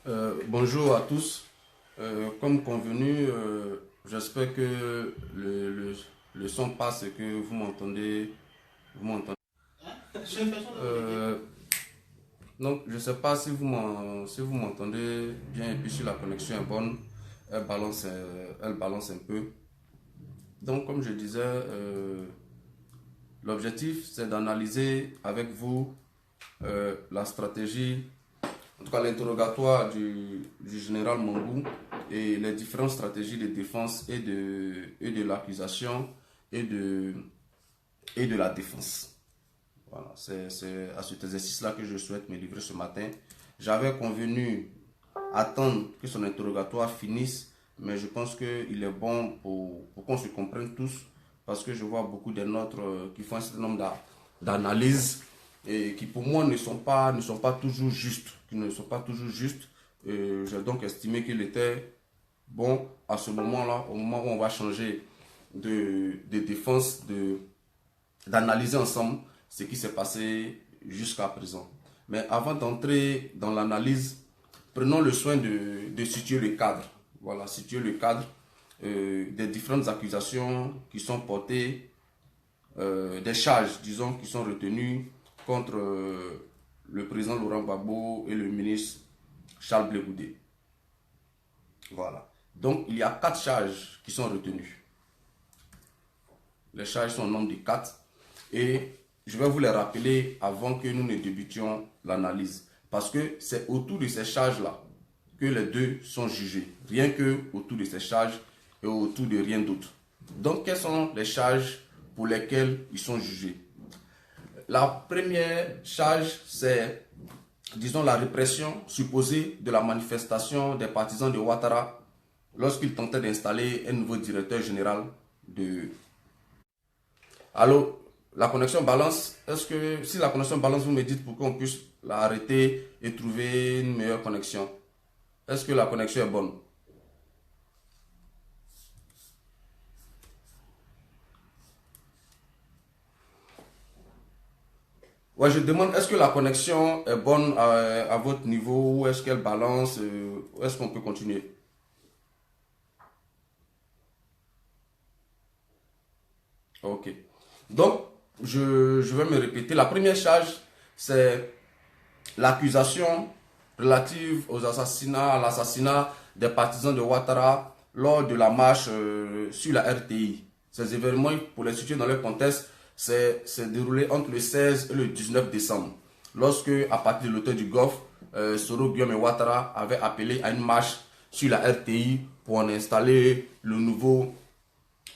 Bonjour à tous. Comme convenu, j'espère que le son passe et que vous m'entendez. Vous m'entendez. Euh, donc, je ne sais pas si vous m'entendez bien et puis si la connexion est bonne, elle balance un peu. Donc, comme je disais, l'objectif c'est d'analyser avec vous la stratégie, en tout cas l'interrogatoire du général Mangou et les différentes stratégies de défense et de l'accusation et et de la défense. Voilà, c'est à cet exercice-là que je souhaite me livrer ce matin. J'avais convenu attendre que son interrogatoire finisse, mais je pense qu'il est bon pour qu'on se comprenne tous, parce que je vois beaucoup de nôtres qui font un certain nombre d'analyses et qui pour moi ne sont pas toujours justes, qui ne sont pas toujours justes. J'ai donc estimé qu'il était bon à ce moment-là, au moment où on va changer de défense, d'analyser ensemble ce qui s'est passé jusqu'à présent. Mais avant d'entrer dans l'analyse, prenons le soin de situer le cadre. Voilà, situer le cadre des différentes accusations qui sont portées, des charges, disons, qui sont retenues contre le président Laurent Gbagbo et le ministre Charles Blé Goudé. Voilà. Donc, il y a 4 charges qui sont retenues. Les charges sont au nombre de 4 et je vais vous les rappeler avant que nous ne débutions l'analyse. Parce que c'est autour de ces charges-là que les deux sont jugés. Rien que autour de ces charges et autour de rien d'autre. Donc, quelles sont les charges pour lesquelles ils sont jugés? La première charge, c'est, disons, la répression supposée de la manifestation des partisans de Ouattara lorsqu'ils tentaient d'installer un nouveau directeur général de... Allô, la connexion balance. Est-ce que si la connexion balance, vous me dites pour qu'on puisse l'arrêter et trouver une meilleure connexion? Est-ce que la connexion est bonne? Ouais, je demande, est-ce que la connexion est bonne à votre niveau ou est-ce qu'elle balance ou est-ce qu'on peut continuer? Ok. Donc, je vais me répéter. La première charge, c'est l'accusation relative aux assassinats, à l'assassinat des partisans de Ouattara lors de la marche sur la RTI. Ces événements, pour les situer dans le contexte, c'est déroulé entre le 16 et le 19 décembre, lorsque, à partir de l'auteur du Golfe, Soro Guillaume et Ouattara avaient appelé à une marche sur la RTI pour en installer le nouveau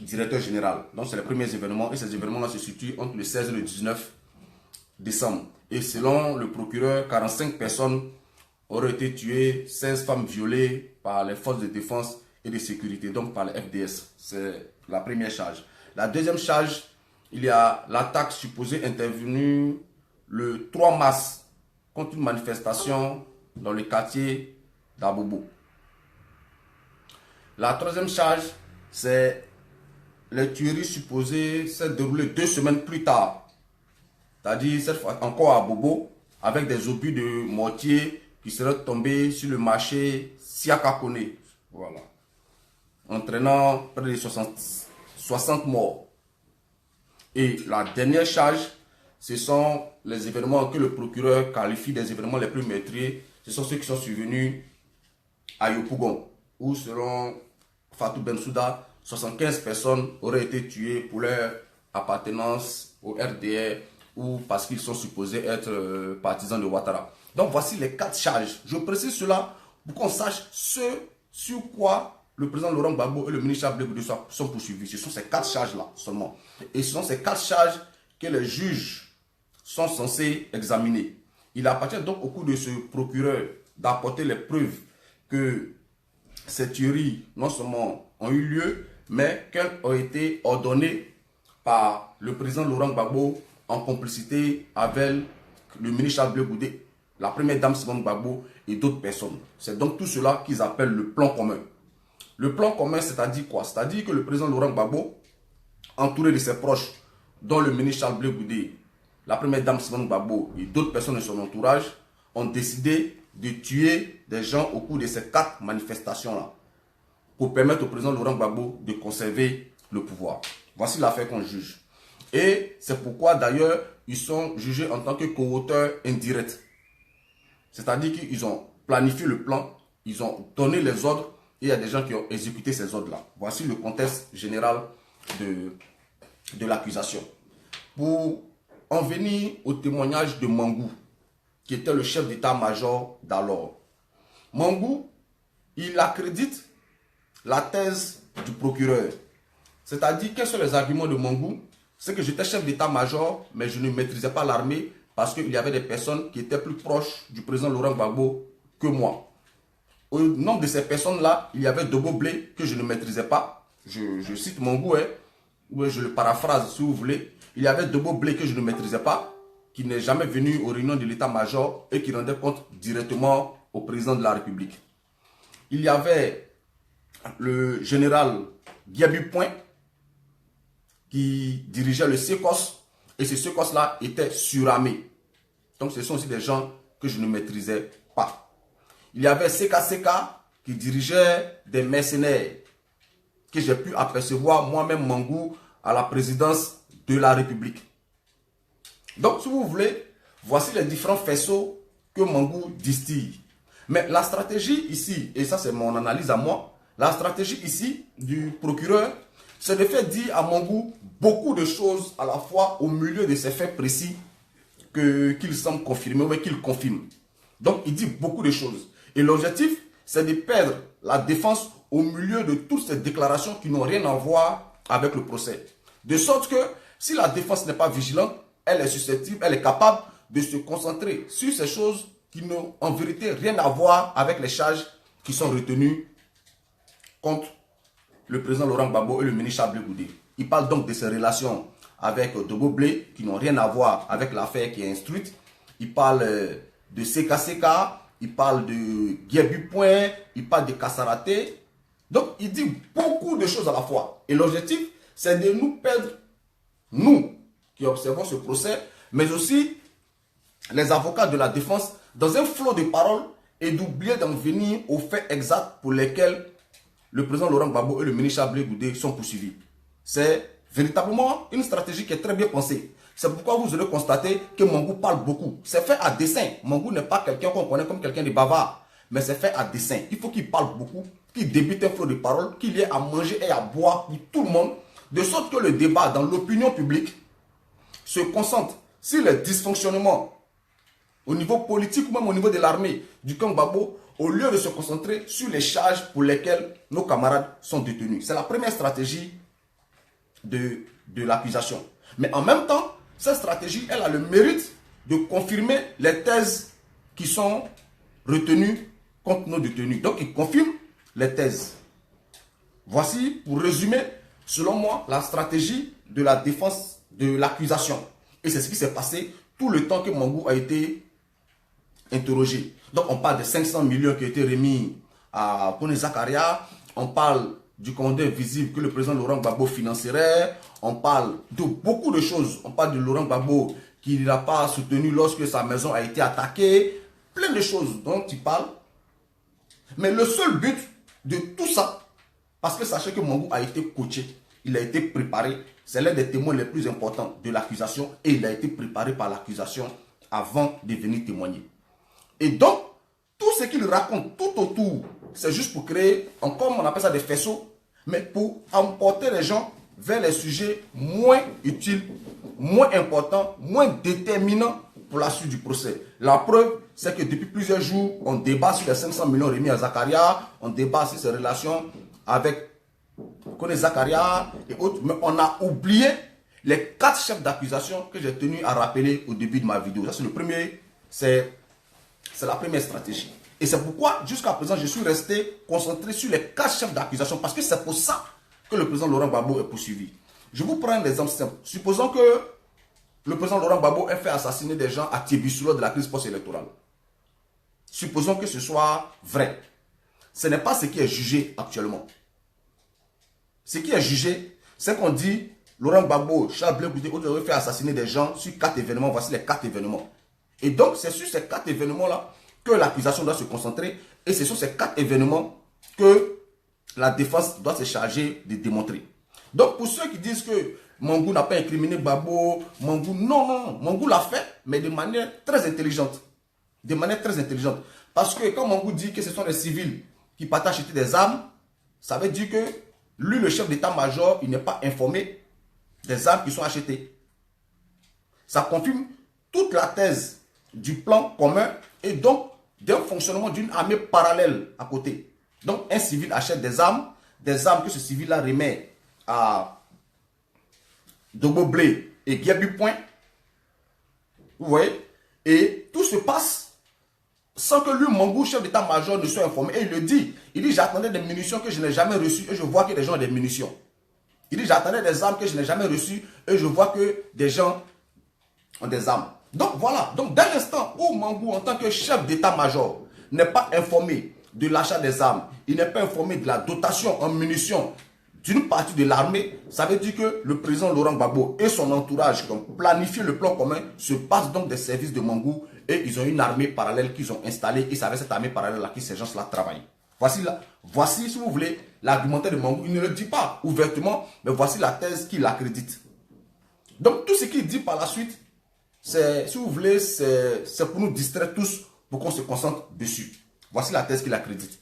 directeur général. Donc, c'est les premiers événements et ces événements-là se situent entre le 16 et le 19 décembre. Et selon le procureur, 45 personnes auraient été tuées, 16 femmes violées par les forces de défense et de sécurité, donc par les FDS. C'est la première charge. La deuxième charge, il y a l'attaque supposée intervenue le 3 mars contre une manifestation dans le quartier d'Abobo. La troisième charge, c'est les tueries supposées s'être déroulées 2 semaines plus tard, c'est-à-dire cette fois encore à Bobo, avec des obus de mortier qui seraient tombés sur le marché Siakakone, voilà, entraînant près de 60 morts. Et la dernière charge, ce sont les événements que le procureur qualifie des événements les plus meurtriers. Ce sont ceux qui sont survenus à Yopougon, où selon Fatou Bensouda, 75 personnes auraient été tuées pour leur appartenance au RDR ou parce qu'ils sont supposés être partisans de Ouattara. Donc voici les 4 charges. Je précise cela pour qu'on sache ce sur quoi le président Laurent Gbagbo et le ministre Blé Goudé sont poursuivis. Ce sont ces 4 charges-là seulement. Et ce sont ces 4 charges que les juges sont censés examiner. Il appartient donc au cours de ce procureur d'apporter les preuves que ces tueries non seulement ont eu lieu, mais qu'elles ont été ordonnées par le président Laurent Gbagbo en complicité avec le ministre Charles Blé Goudé, la première dame Simone Gbagbo et d'autres personnes. C'est donc tout cela qu'ils appellent le plan commun. Le plan commun, c'est-à-dire quoi? C'est-à-dire que le président Laurent Gbagbo, entouré de ses proches, dont le ministre Charles Blé Goudé, la première dame Simone Gbagbo et d'autres personnes de son entourage, ont décidé de tuer des gens au cours de ces 4 manifestations-là pour permettre au président Laurent Gbagbo de conserver le pouvoir. Voici l'affaire qu'on juge. Et c'est pourquoi d'ailleurs ils sont jugés en tant que co-auteurs indirects. C'est-à-dire qu'ils ont planifié le plan, ils ont donné les ordres et il y a des gens qui ont exécuté ces ordres-là. Voici le contexte général de l'accusation. Pour en venir au témoignage de Mangou, qui était le chef d'état-major d'alors. Mangou, il accrédite la thèse du procureur. C'est-à-dire, quels sont les arguments de Mangou? C'est que j'étais chef d'état-major, mais je ne maîtrisais pas l'armée parce qu'il y avait des personnes qui étaient plus proches du président Laurent Gbagbo que moi. Au nombre de ces personnes-là, il y avait Dogo Blé que je ne maîtrisais pas. Je cite Mangou, ou je le paraphrase si vous voulez. Il y avait Dogo Blé que je ne maîtrisais pas, qui n'est jamais venu aux réunions de l'état-major et qui rendait compte directement au président de la République. Il y avait le général Guiabu Point, qui dirigeait le SECOS, et ce SECOS-là était suramé. Donc ce sont aussi des gens que je ne maîtrisais pas. Il y avait CKCK qui dirigeait des mercenaires, que j'ai pu apercevoir moi-même Mangou à la présidence de la République. Donc si vous voulez, voici les différents faisceaux que Mangou distille. Mais la stratégie ici, et ça c'est mon analyse à moi, la stratégie ici du procureur, c'est de faire dire à Mangou beaucoup de choses à la fois au milieu de ces faits précis qu'il semble confirmer ou qu'il confirme. Donc il dit beaucoup de choses. Et l'objectif, c'est de perdre la défense au milieu de toutes ces déclarations qui n'ont rien à voir avec le procès. De sorte que si la défense n'est pas vigilante, elle est susceptible, elle est capable de se concentrer sur ces choses qui n'ont en vérité rien à voir avec les charges qui sont retenues contre le président Laurent Gbagbo et le ministre Chablé Goudé. Il parle donc de ses relations avec Dogo Blé qui n'ont rien à voir avec l'affaire qui est instruite. Il parle de CKCK, il parle de Guiabu Point, il parle de Kassaraté. Donc il dit beaucoup de choses à la fois. Et l'objectif, c'est de nous perdre, nous qui observons ce procès, mais aussi les avocats de la défense, dans un flot de paroles et d'oublier d'en venir aux faits exacts pour lesquels le président Laurent Gbagbo et le ministre Chablé Goudé sont poursuivis. C'est véritablement une stratégie qui est très bien pensée. C'est pourquoi vous allez constater que Mangou parle beaucoup. C'est fait à dessein. Mangou n'est pas quelqu'un qu'on connaît comme quelqu'un de bavard, mais c'est fait à dessein. Il faut qu'il parle beaucoup, qu'il débute un flot de paroles, qu'il y ait à manger et à boire pour tout le monde, de sorte que le débat dans l'opinion publique se concentre sur les dysfonctionnements au niveau politique ou même au niveau de l'armée du camp Gbagbo, au lieu de se concentrer sur les charges pour lesquelles nos camarades sont détenus. C'est la première stratégie de l'accusation. Mais en même temps, cette stratégie, elle a le mérite de confirmer les thèses qui sont retenues contre nos détenus. Donc, il confirme les thèses. Voici, pour résumer, selon moi, la stratégie de la défense de l'accusation. Et c'est ce qui s'est passé tout le temps que Mangou a été interrogé. Donc, on parle de 500 millions qui ont été remis à Kone Zakaria. On parle du commandant invisible que le président Laurent Gbagbo financerait. On parle de beaucoup de choses. On parle de Laurent Gbagbo qui n'a pas soutenu lorsque sa maison a été attaquée. Plein de choses dont il parle. Mais le seul but de tout ça, parce que sachez que Mangou a été coaché, il a été préparé. C'est l'un des témoins les plus importants de l'accusation et il a été préparé par l'accusation avant de venir témoigner. Et donc, tout ce qu'il raconte tout autour, c'est juste pour créer, encore on appelle ça des faisceaux, mais pour emporter les gens vers les sujets moins utiles, moins importants, moins déterminants pour la suite du procès. La preuve, c'est que depuis plusieurs jours, on débat sur les 500 millions remis à Zakaria, on débat sur ses relations avec Kone Zakaria et autres, mais on a oublié les 4 chefs d'accusation que j'ai tenu à rappeler au début de ma vidéo. Ça, c'est le premier, c'est la première stratégie. Et c'est pourquoi, jusqu'à présent, je suis resté concentré sur les 4 chefs d'accusation, parce que c'est pour ça que le président Laurent Gbagbo est poursuivi. Je vous prends un exemple simple. Supposons que le président Laurent Gbagbo ait fait assassiner des gens à Tiébissou lors de la crise post-électorale. Supposons que ce soit vrai. Ce n'est pas ce qui est jugé actuellement. Ce qui est jugé, c'est qu'on dit Laurent Gbagbo, Charles Blé Goudé, ont fait assassiner des gens sur 4 événements. Voici les 4 événements. Et donc, c'est sur ces 4 événements-là que l'accusation doit se concentrer. Et ce sont ces 4 événements que la défense doit se charger de démontrer. Donc pour ceux qui disent que Mangou n'a pas incriminé Gbagbo, Mangou, non, Mangou l'a fait, mais de manière très intelligente. De manière très intelligente. Parce que quand Mangou dit que ce sont les civils qui partent acheter des armes, ça veut dire que lui, le chef d'état-major, il n'est pas informé des armes qui sont achetées. Ça confirme toute la thèse du plan commun et donc d'un fonctionnement d'une armée parallèle à côté. Donc un civil achète des armes que ce civil-là remet à Dogbo Blé et Guébu Point. Vous voyez? Et tout se passe sans que lui, Mangou, chef d'état-major, ne soit informé. Et il le dit. Il dit, j'attendais des munitions que je n'ai jamais reçues et je vois que des gens ont des munitions. Il dit, j'attendais des armes que je n'ai jamais reçues et je vois que des gens ont des armes. Donc voilà. Donc dès l'instant où Mangou, en tant que chef d'état-major, n'est pas informé de l'achat des armes, il n'est pas informé de la dotation en munitions d'une partie de l'armée, ça veut dire que le président Laurent Gbagbo et son entourage qui ont planifié le plan commun se passent donc des services de Mangou et ils ont une armée parallèle qu'ils ont installée et c'est avec cette armée parallèle-là que ces gens-là travaillent. Voici, si vous voulez, l'argumentaire de Mangou. Il ne le dit pas ouvertement, mais voici la thèse qu'il accrédite. Donc tout ce qu'il dit par la suite, c'est, si vous voulez, c'est pour nous distraire tous, pour qu'on se concentre dessus. Voici la thèse qu'il accrédite.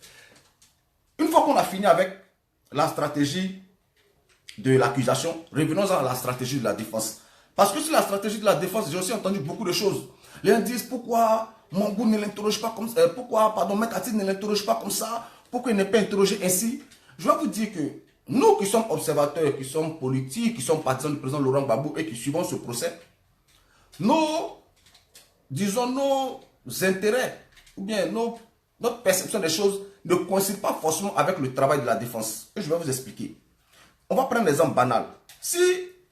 Une fois qu'on a fini avec la stratégie de l'accusation, revenons à la stratégie de la défense. Parce que sur la stratégie de la défense, j'ai aussi entendu beaucoup de choses. Les gens disent pourquoi Mangou ne l'interroge pas comme ça, pourquoi, Maître Atit ne l'interroge pas comme ça, pourquoi il n'est pas interrogé ainsi. Je vais vous dire que nous qui sommes observateurs, qui sommes politiques, qui sommes partisans du président Laurent Gbagbo et qui suivons ce procès, nos intérêts ou bien notre perception des choses ne coïncide pas forcément avec le travail de la défense. Et je vais vous expliquer. On va prendre l'exemple banal. Si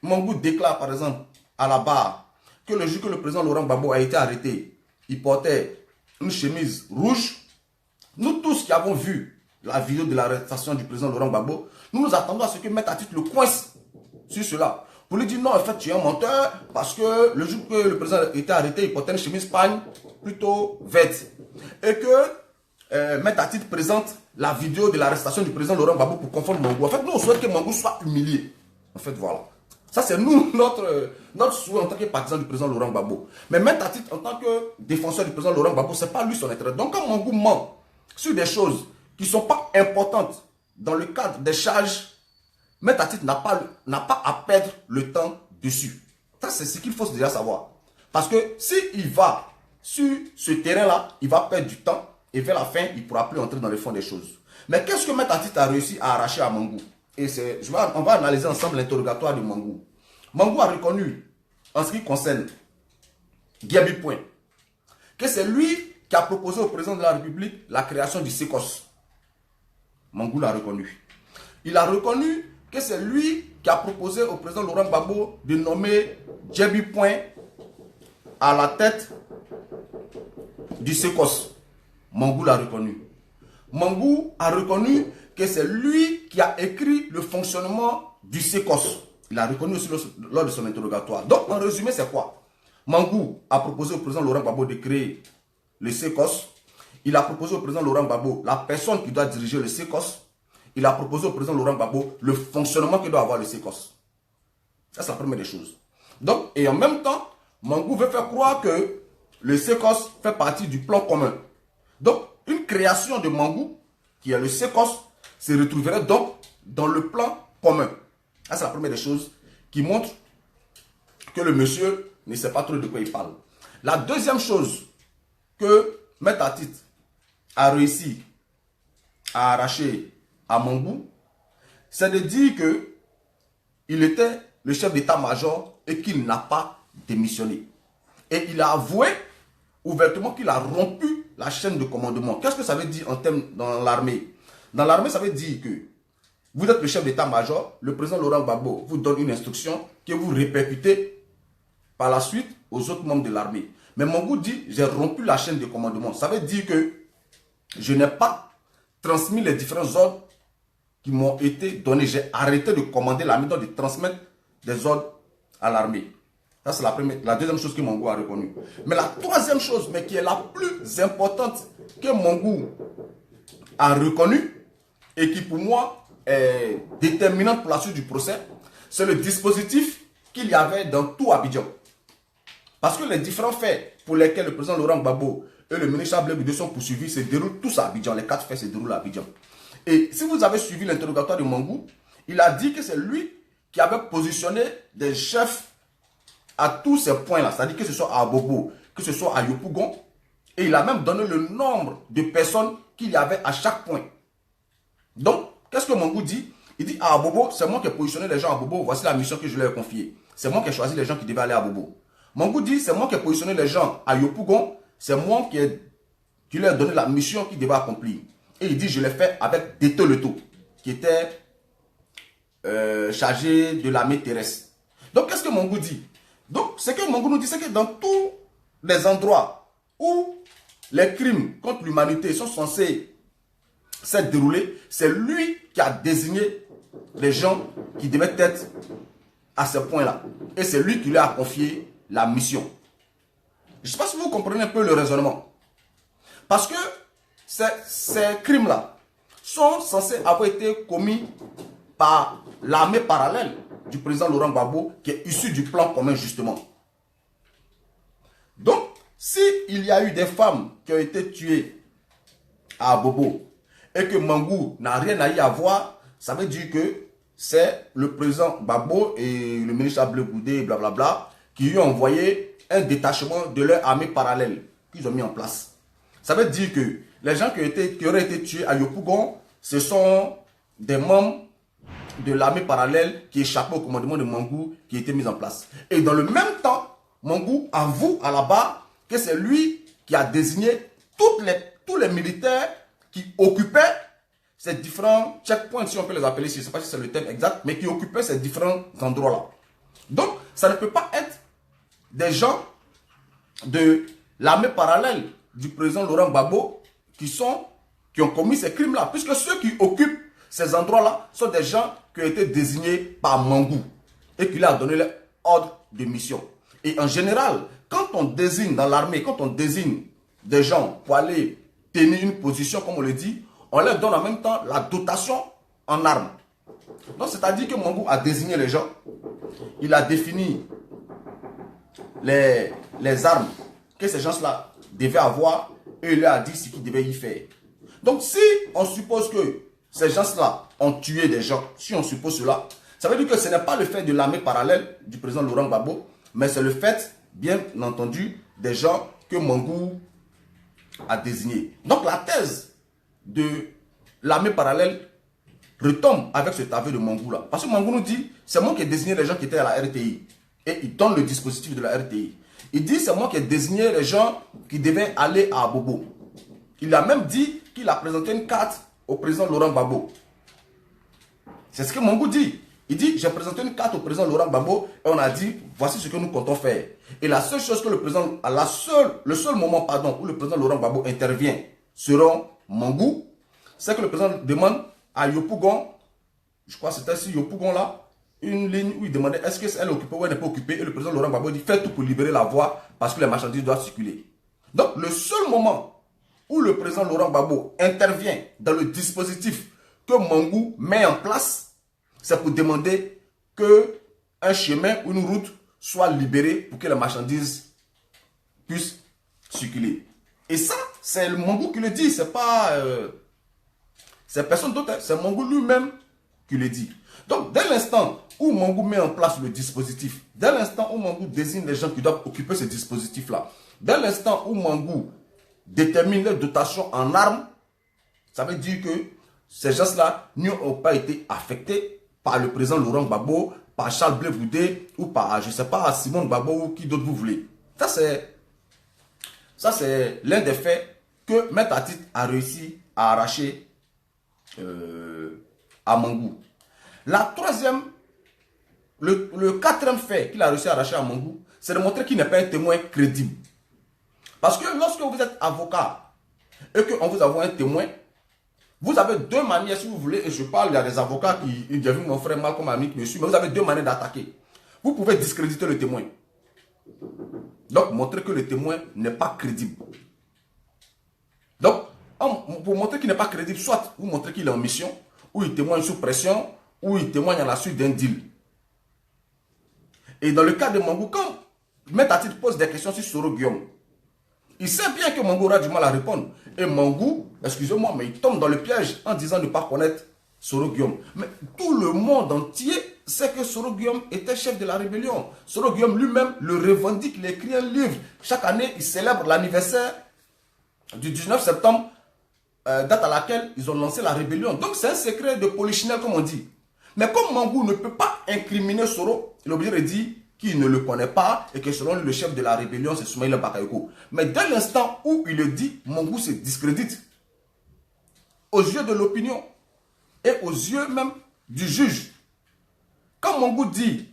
Mangou déclare par exemple à la barre que le jour que le président Laurent Gbagbo a été arrêté, il portait une chemise rouge, nous tous qui avons vu la vidéo de l'arrestation du président Laurent Gbagbo, nous nous attendons à ce que Maître Atit le coince sur cela. Pour lui dire non, en fait tu es un menteur parce que le jour que le président a été arrêté, il portait une chemise pagne plutôt verte. Et que Maître Atit présente la vidéo de l'arrestation du président Laurent Gbagbo pour confondre Mangou. En fait, nous, on souhaite que Mangou soit humilié. En fait, voilà. Ça, c'est nous, notre souhait en tant que partisan du président Laurent Gbagbo. Mais Maître Atit, en tant que défenseur du président Laurent Gbagbo, ce n'est pas lui son intérêt. Donc, quand Mangou ment sur des choses qui ne sont pas importantes dans le cadre des charges, Maître Atit n'a pas à perdre le temps dessus. Ça, c'est ce qu'il faut déjà savoir. Parce que s'il va sur ce terrain-là, il va perdre du temps. Et vers la fin, il ne pourra plus entrer dans le fond des choses. Mais qu'est-ce que Maître Atit a réussi à arracher à Mangou? Et on va analyser ensemble l'interrogatoire de Mangou. Mangou a reconnu, en ce qui concerne Guébu Point, que c'est lui qui a proposé au président de la République la création du SECOS. Mangou l'a reconnu. Il a reconnu que c'est lui qui a proposé au président Laurent Gbagbo de nommer Guébu Point à la tête du SECOS. Mangou l'a reconnu. Mangou a reconnu que c'est lui qui a écrit le fonctionnement du SECOS. Il a reconnu aussi lors de son interrogatoire. Donc, en résumé, c'est quoi? Mangou a proposé au président Laurent Gbagbo de créer le SECOS. Il a proposé au président Laurent Gbagbo la personne qui doit diriger le SECOS. Il a proposé au président Laurent Gbagbo le fonctionnement que doit avoir le SECOS. Ça, c'est la première des choses. Donc, et en même temps, Mangou veut faire croire que le SECOS fait partie du plan commun. Donc, une création de Mangou, qui est le SECOS, se retrouverait donc dans le plan commun. Ça, c'est la première des choses qui montre que le monsieur ne sait pas trop de quoi il parle. La deuxième chose que Maître Atit a réussi à arracher à Mangou, c'est de dire qu'il était le chef d'état-major et qu'il n'a pas démissionné. Et il a avoué ouvertement qu'il a rompu la chaîne de commandement. Qu'est-ce que ça veut dire en termes dans l'armée? Dans l'armée, ça veut dire que vous êtes le chef d'état-major, le président Laurent Gbagbo vous donne une instruction que vous répercutez par la suite aux autres membres de l'armée. Mais Mangou dit, j'ai rompu la chaîne de commandement. Ça veut dire que je n'ai pas transmis les différents ordres qui m'ont été donnés. J'ai arrêté de commander l'armée, donc de transmettre des ordres à l'armée. Ça, c'est la deuxième chose que Mangou a reconnue. Mais la troisième chose, mais qui est la plus importante que Mangou a reconnue et qui pour moi est déterminante pour la suite du procès, c'est le dispositif qu'il y avait dans tout Abidjan. Parce que les différents faits pour lesquels le président Laurent Gbagbo et le ministre Chablé Boudé sont poursuivis se déroulent tous à Abidjan. Les 4 faits se déroulent à Abidjan. Et si vous avez suivi l'interrogatoire de Mangou, il a dit que c'est lui qui avait positionné des chefs à tous ces points-là. C'est-à-dire que ce soit à Abobo, que ce soit à Yopougon. Et il a même donné le nombre de personnes qu'il y avait à chaque point. Donc, qu'est-ce que Mangou dit? Il dit à Abobo, c'est moi qui ai positionné les gens à Abobo. Voici la mission que je leur ai confiée. C'est moi qui ai choisi les gens qui devaient aller à Abobo. Mangou dit, c'est moi qui ai positionné les gens à Yopougon. C'est moi qui leur ai donné la mission qu'ils devaient accomplir. Et il dit, je l'ai fait avec Déto Leto, qui était chargé de l'armée terrestre. Donc, qu'est-ce que Mangou dit? Donc, ce que Mangou nous dit, c'est que dans tous les endroits où les crimes contre l'humanité sont censés s'être déroulés, c'est lui qui a désigné les gens qui devaient être à ce point-là. Et c'est lui qui leur a confié la mission. Je ne sais pas si vous comprenez un peu le raisonnement. Parce que ces crimes-là sont censés avoir été commis par l'armée parallèle du président Laurent Gbagbo, qui est issu du plan commun justement. Donc, s'il y a eu des femmes qui ont été tuées à Abobo et que Mangou n'a rien à y avoir, ça veut dire que c'est le président Gbagbo et le ministre Chablé Boudé, blablabla, qui lui ont envoyé un détachement de leur armée parallèle qu'ils ont mis en place. Ça veut dire que les gens qui auraient été tués à Yopougon, ce sont des membres de l'armée parallèle qui échappaient au commandement de Mangou qui était mis en place. Et dans le même temps, Mangou avoue à la barre que c'est lui qui a désigné tous les militaires qui occupaient ces différents checkpoints, si on peut les appeler, je ne sais pas si c'est le terme exact, mais qui occupaient ces différents endroits-là. Donc, ça ne peut pas être des gens de l'armée parallèle du président Laurent Gbagbo qui ont commis ces crimes-là, puisque ceux qui occupent ces endroits-là sont des gens qui ont été désignés par Mangou et qui lui a donné l'ordre de mission. Et en général, quand on désigne dans l'armée, quand on désigne des gens pour aller tenir une position, comme on le dit, on leur donne en même temps la dotation en armes. Donc, c'est-à-dire que Mangou a désigné les gens, il a défini les armes que ces gens-là devaient avoir et il leur a dit ce qu'ils devaient y faire. Donc, si on suppose que ces gens-là ont tué des gens, si on suppose cela, ça veut dire que ce n'est pas le fait de l'armée parallèle du président Laurent Gbagbo, mais c'est le fait, bien entendu, des gens que Mangou a désignés. Donc la thèse de l'armée parallèle retombe avec cet aveu de Mangou là. Parce que Mangou nous dit, c'est moi qui ai désigné les gens qui étaient à la RTI. Et il donne le dispositif de la RTI. Il dit, c'est moi qui ai désigné les gens qui devaient aller à Abobo. Il a même dit qu'il a présenté une carte au président Laurent Gbagbo. C'est ce que Mangou dit. Il dit, j'ai présenté une carte au président Laurent Gbagbo et on a dit, voici ce que nous comptons faire. Et la seule chose que le président, le seul moment où le président Laurent Gbagbo intervient selon Mangou, c'est que le président demande à Yopougon, je crois que c'était ici Yopougon là, une ligne où il demandait est-ce qu'elle est occupée ou elle n'est pas occupée. Et le président Laurent Gbagbo dit, faites tout pour libérer la voie parce que les marchandises doivent circuler. Donc le seul moment où le président Laurent Gbagbo intervient dans le dispositif que Mangou met en place, c'est pour demander qu'un chemin ou une route soit libérée pour que les marchandises puissent circuler. Et ça, c'est le Mangou qui le dit, c'est pas c'est personne d'autre, c'est Mangou lui-même qui le dit. Donc, dès l'instant où Mangou met en place le dispositif, dès l'instant où Mangou désigne les gens qui doivent occuper ce dispositif-là, dès l'instant où Mangou détermine les dotations en armes, ça veut dire que ces gens-là n'ont pas été affectés par le président Laurent Gbagbo, par Charles Blé Boudé ou par, je ne sais pas, Simone Gbagbo ou qui d'autre vous voulez. Ça, c'est l'un des faits que Maître Atit a réussi à arracher à Mangou. La troisième, le quatrième fait qu'il a réussi à arracher à Mangou, c'est de montrer qu'il n'est pas un témoin crédible. Parce que lorsque vous êtes avocat et qu'on vous envoie un témoin, vous avez deux manières, si vous voulez, et je parle, il y a des avocats qui, j'ai vu mon frère Malcolm Ami qui me suit, mais vous avez deux manières d'attaquer. Vous pouvez discréditer le témoin. Donc, montrer que le témoin n'est pas crédible. Donc, pour montrer qu'il n'est pas crédible, soit vous montrez qu'il est en mission, ou il témoigne sous pression, ou il témoigne à la suite d'un deal. Et dans le cas de Mangou, quand Maître Atit pose des questions sur Soro Guillaume, il sait bien que Mangou aura du mal à répondre. Et Mangou, excusez-moi, mais il tombe dans le piège en disant ne pas connaître Soro Guillaume. Mais tout le monde entier sait que Soro Guillaume était chef de la rébellion. Soro Guillaume lui-même le revendique, il écrit un livre. Chaque année, il célèbre l'anniversaire du 19 septembre, date à laquelle ils ont lancé la rébellion. Donc c'est un secret de polichinelle, comme on dit. Mais comme Mangou ne peut pas incriminer Soro, il est obligé de dire qu'il ne le connaît pas et que selon lui, le chef de la rébellion, c'est Soumaïla Bakayoko. Mais dès l'instant où il le dit, Mangou se discrédite aux yeux de l'opinion et aux yeux même du juge. Quand Mangou dit,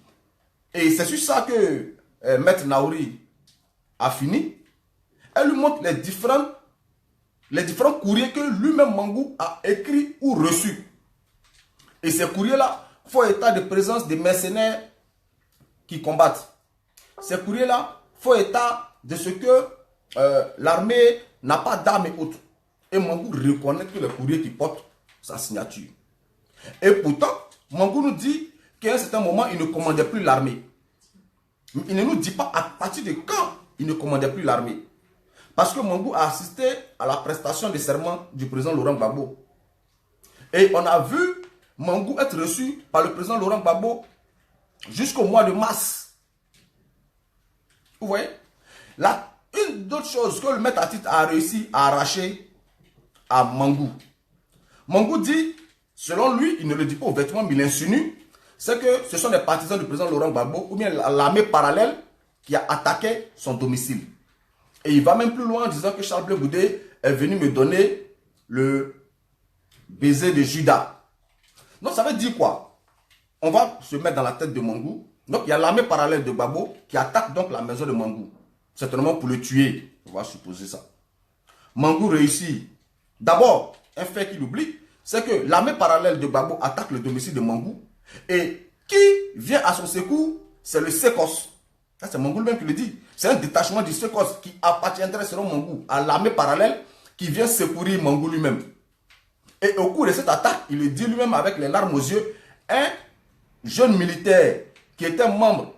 et c'est sur ça que Maître Naouri a fini, elle lui montre les différents courriers que lui-même Mangou a écrits ou reçus. Et ces courriers-là font état de présence des mercenaires qui combattent. Ces courriers-là font état de ce que l'armée n'a pas d'armes et autres. Et Mangou reconnaît que les courriers qui portent sa signature. Et pourtant, Mangou nous dit qu'à un certain moment, il ne commandait plus l'armée. Il ne nous dit pas à partir de quand il ne commandait plus l'armée. Parce que Mangou a assisté à la prestation de serment du président Laurent Gbagbo. Et on a vu Mangou être reçu par le président Laurent Gbagbo jusqu'au mois de mars. Vous voyez? Là, une d'autres choses que le Maître Atit a réussi à arracher à Mangou. Mangou dit, selon lui, il ne le dit pas ouvertement, mais il insinue, c'est que ce sont des partisans du président Laurent Gbagbo ou bien l'armée parallèle qui a attaqué son domicile. Et il va même plus loin en disant que Charles Blé Goudé est venu me donner le baiser de Judas. Donc ça veut dire quoi? On va se mettre dans la tête de Mangou. Donc il y a l'armée parallèle de Gbagbo qui attaque donc la maison de Mangou. Certainement pour le tuer. On va supposer ça. Mangou réussit. D'abord, un fait qu'il oublie, c'est que l'armée parallèle de Gbagbo attaque le domicile de Mangou. Et qui vient à son secours, c'est le SECOS. C'est Mangou lui-même qui le dit. C'est un détachement du SECOS qui appartiendrait selon Mangou à l'armée parallèle qui vient secourir Mangou lui-même. Et au cours de cette attaque, il le dit lui-même avec les larmes aux yeux, un jeune militaire qui était membre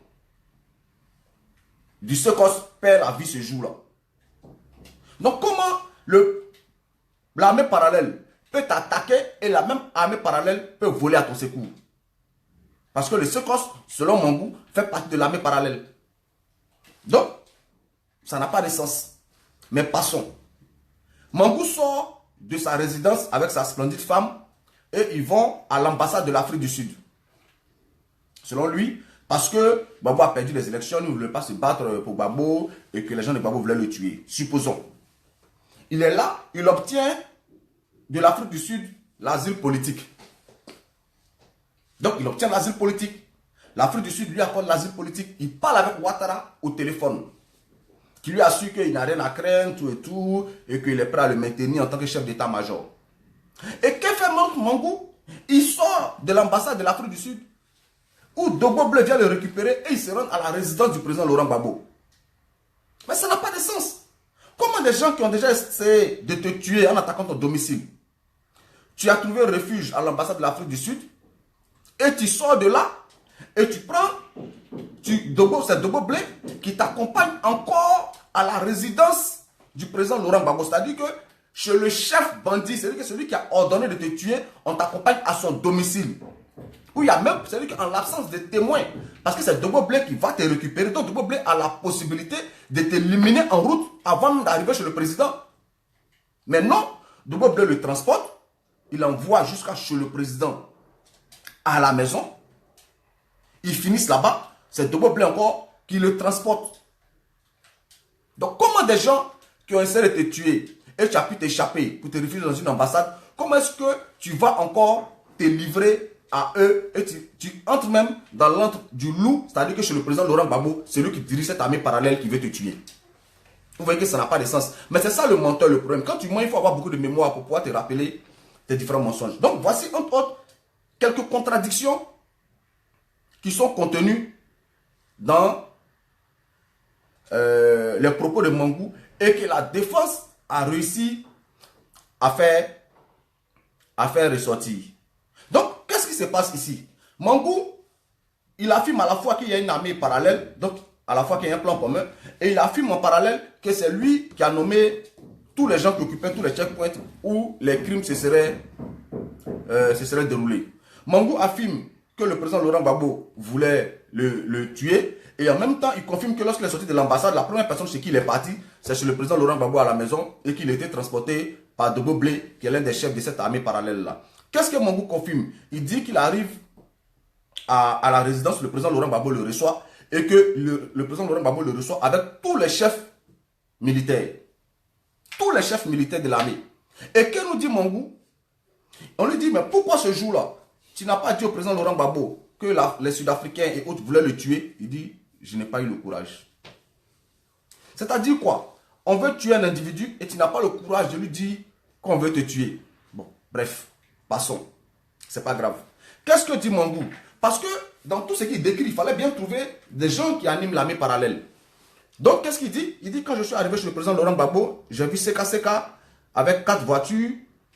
du SECOS perd la vie ce jour-là. Donc comment l'armée parallèle peut t'attaquer et la même armée parallèle peut voler à ton secours? Parce que le SECOS, selon Mangou, fait partie de l'armée parallèle. Donc, ça n'a pas de sens. Mais passons. Mangou sort de sa résidence avec sa splendide femme et ils vont à l'ambassade de l'Afrique du Sud. Selon lui, parce que Gbagbo a perdu les élections, il ne voulait pas se battre pour Gbagbo et que les gens de Gbagbo voulaient le tuer. Supposons. Il est là, il obtient de l'Afrique du Sud l'asile politique. Donc il obtient l'asile politique. L'Afrique du Sud lui accorde l'asile politique. Il parle avec Ouattara au téléphone. Qui lui assure qu'il n'a rien à craindre, tout, et qu'il est prêt à le maintenir en tant que chef d'état-major. Et que fait Mangou? Il sort de l'ambassade de l'Afrique du Sud, où Dogbo Bleu vient le récupérer et il se rend à la résidence du président Laurent Gbagbo. Mais ça n'a pas de sens. Comment des gens qui ont déjà essayé de te tuer en attaquant ton domicile, tu as trouvé refuge à l'ambassade de l'Afrique du Sud, et tu sors de là, et tu prends, c'est Dogbo Blé qui t'accompagne encore à la résidence du président Laurent Gbagbo. C'est-à-dire que chez le chef bandit, c'est-à-dire que celui qui a ordonné de te tuer, on t'accompagne à son domicile. Où il y a même, c'est-à-dire qu'en l'absence de témoins, parce que c'est Dogbo Blé qui va te récupérer, donc Dogbo Blé a la possibilité de t'éliminer en route avant d'arriver chez le président. Mais non, Dogbo Blé le transporte, il l'envoie jusqu'à chez le président à la maison. Ils finissent là-bas, c'est Dogbo Blé encore qui le transporte. Donc comment des gens qui ont essayé de te tuer et tu as pu t'échapper pour te réfugier dans une ambassade, comment est-ce que tu vas encore te livrer à eux et tu entres même dans l'antre du loup, c'est-à-dire que chez le président Laurent Gbagbo, c'est lui qui dirige cette armée parallèle qui veut te tuer. Vous voyez que ça n'a pas de sens. Mais c'est ça le menteur, le problème. Quand tu mens, il faut avoir beaucoup de mémoire pour pouvoir te rappeler tes différents mensonges. Donc voici entre autres quelques contradictions qui sont contenues dans les propos de Mangou et que la défense a réussi à faire ressortir. Donc, qu'est-ce qui se passe ici? Mangou, il affirme à la fois qu'il y a une armée parallèle, donc à la fois qu'il y a un plan commun, et il affirme en parallèle que c'est lui qui a nommé tous les gens qui occupaient tous les checkpoints où les crimes se seraient déroulés. Mangou affirme que le président Laurent Gbagbo voulait le tuer, et en même temps, il confirme que lorsqu'il est sorti de l'ambassade, la première personne chez qui il est parti, c'est chez le président Laurent Gbagbo à la maison, et qu'il était transporté par Dogo Blé, qui est l'un des chefs de cette armée parallèle-là. Qu'est-ce que Mangou confirme? Il dit qu'il arrive à la résidence, le président Laurent Gbagbo le reçoit, et que le président Laurent Gbagbo le reçoit avec tous les chefs militaires. Tous les chefs militaires de l'armée. Et que nous dit Mangou? On lui dit, mais pourquoi ce jour-là, tu n'as pas dit au président Laurent Gbagbo que les Sud-Africains et autres voulaient le tuer? Il dit, je n'ai pas eu le courage. C'est-à-dire quoi? On veut tuer un individu et tu n'as pas le courage de lui dire qu'on veut te tuer. Bon, bref, passons. C'est pas grave. Qu'est-ce que dit Mangou? Parce que dans tout ce qu'il décrit, il fallait bien trouver des gens qui animent l'armée parallèle. Donc, qu'est-ce qu'il dit? Il dit, quand je suis arrivé chez le président Laurent Gbagbo, j'ai vu CK avec 4 voitures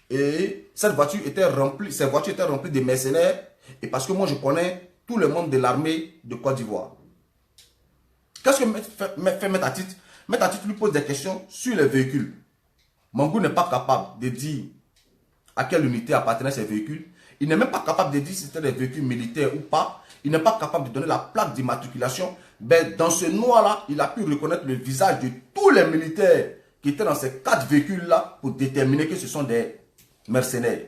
et ces voitures étaient remplies de mercenaires. Et parce que moi, je connais tout le monde de l'armée de Côte d'Ivoire. Qu'est-ce que fait Metatit? Metatit lui pose des questions sur les véhicules. Mangou n'est pas capable de dire à quelle unité appartenaient ces véhicules. Il n'est même pas capable de dire si c'était des véhicules militaires ou pas. Il n'est pas capable de donner la plaque d'immatriculation. Ben, dans ce noir-là, il a pu reconnaître le visage de tous les militaires qui étaient dans ces 4 véhicules-là pour déterminer que ce sont des mercenaires.